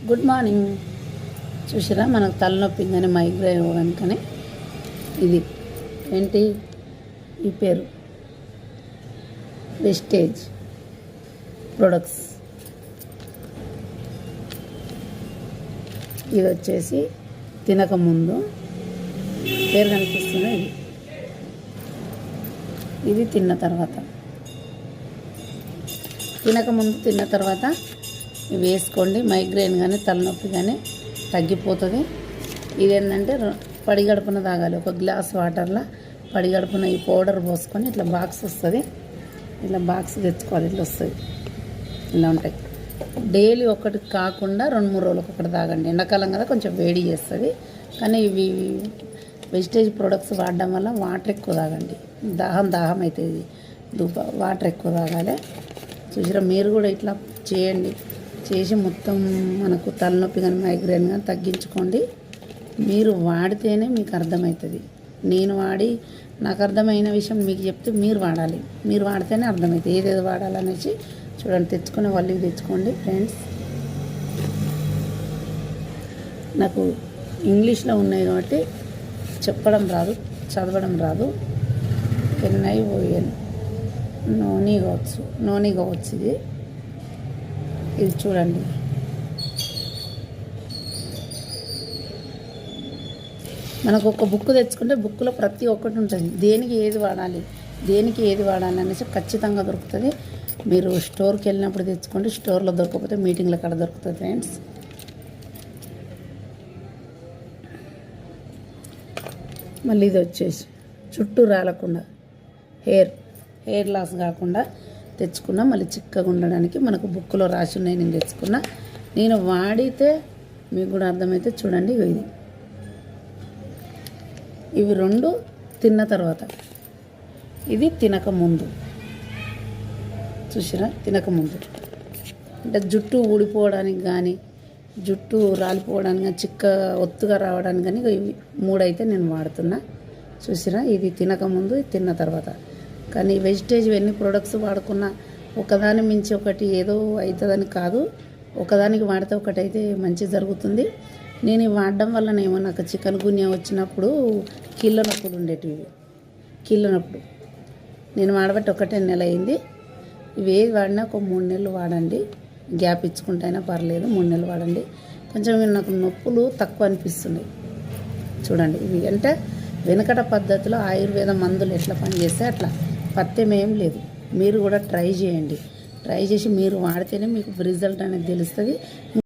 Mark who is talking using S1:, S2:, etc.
S1: Good morning. చూసిరా మనకు తలనొప్పి కానీ మైగ్రేన్ కానీ ఇది ఏంటి ఈ పేరు వెస్టేజ్ ప్రొడక్ట్స్. ఇది వచ్చేసి తినకముందు పేరు కనిపిస్తుంది. ఇది తిన్న తర్వాత, తినకముందు తిన్న తర్వాత ఇవి వేసుకోండి. మైగ్రేన్ కానీ తలనొప్పి కానీ తగ్గిపోతుంది. ఇదేంటంటే పడిగడుపున తాగాలి. ఒక గ్లాస్ వాటర్లో పడిగడుపున ఈ పౌడర్ పోసుకొని ఇట్లా బాక్స్ వస్తుంది, ఇట్లా బాక్స్ తెచ్చుకోవాలి. ఇట్లా వస్తుంది, ఇలా ఉంటాయి. డైలీ ఒకటి కాకుండా 2-3 రోజులకు ఒకటి తాగండి. ఎండాకాలం కదా కొంచెం వేడి చేస్తుంది, కానీ ఇవి వెజిటేజ్ ప్రొడక్ట్స్ వాడడం వల్ల వాటర్ ఎక్కువ తాగండి. దాహం అవుతుంది, వాటర్ ఎక్కువ తాగాలి. చూసిరా మీరు కూడా ఇట్లా చేయండి. చేసి మొత్తం మనకు తలనొప్పి కానీ మైగ్రేన్ కానీ తగ్గించుకోండి. మీరు వాడితేనే మీకు అర్థమవుతుంది. నేను వాడి నాకు అర్థమైన విషయం మీకు చెప్తే మీరు వాడాలి. మీరు వాడితేనే అర్థమవుతుంది ఏదేదో వాడాలనేసి. చూడండి, తెచ్చుకునే వాళ్ళు తెచ్చుకోండి ఫ్రెండ్స్. నాకు ఇంగ్లీష్లో ఉన్నాయి కాబట్టి చెప్పడం రాదు, చదవడం రాదు. NION నోని కావచ్చు. ఇది చూడండి. మనకు ఒక బుక్ తెచ్చుకుంటే బుక్లో ప్రతి ఒక్కటి ఉంటుంది. దేనికి ఏది వాడాలి అనేసి ఖచ్చితంగా దొరుకుతుంది. మీరు స్టోర్కి వెళ్ళినప్పుడు తెచ్చుకోండి. స్టోర్లో దొరకకపోతే మీటింగ్ల కాడ దొరుకుతుంది ఫ్రెండ్స్. మళ్ళీ ఇది వచ్చేసి చుట్టూ రాలకుండా హెయిర్ లాస్ కాకుండా తెచ్చుకున్నా. మళ్ళీ చిక్కగా ఉండడానికి మనకు బుక్లో రాసి ఉన్నాయి, నేను తెచ్చుకున్నా. నేను వాడితే మీకు కూడా అర్థమైతే చూడండి. ఇవి 2 తిన్న తర్వాత, ఇది తినకముందు. చూసిరా, తినకముందు అంటే జుట్టు ఊడిపోవడానికి కానీ జుట్టు రాలిపోవడానికి కానీ ఒత్తుగా రావడానికి కానీ ఇవి 3 అయితే నేను వాడుతున్నా. చూసిరా, ఇది తినకముందు, తిన్న తర్వాత. కానీ వెజిటేజ్ ఎన్ని ప్రొడక్ట్స్ వాడుకున్నా ఒకదాని మించి ఒకటి ఏదో అవుతుందని కాదు. ఒకదానికి వాడితే ఒకటైతే మంచి జరుగుతుంది. నేను ఇవి వాడడం వల్లనేమో నాకు చికెన్ గున్యా వచ్చినప్పుడు కీళ్ళ నొప్పులు ఉండేటివి. నేను వాడబట్టి 1 నెల అయింది. ఇవి ఏది వాడినా ఒక 3 నెలలు వాడండి. గ్యాప్ ఇచ్చుకుంటైనా పర్లేదు, 3 నెలలు వాడండి. కొంచెం నాకు నొప్పులు తక్కువ అనిపిస్తున్నాయి. చూడండి, ఇవి అంటే వెనకట పద్ధతిలో ఆయుర్వేద మందులు ఎట్లా పనిచేస్తే అట్లా పథ్యం ఏం లేదు. మీరు కూడా ట్రై చేయండి. ట్రై చేసి మీరు వాడితేనే మీకు రిజల్ట్ అనేది తెలుస్తుంది.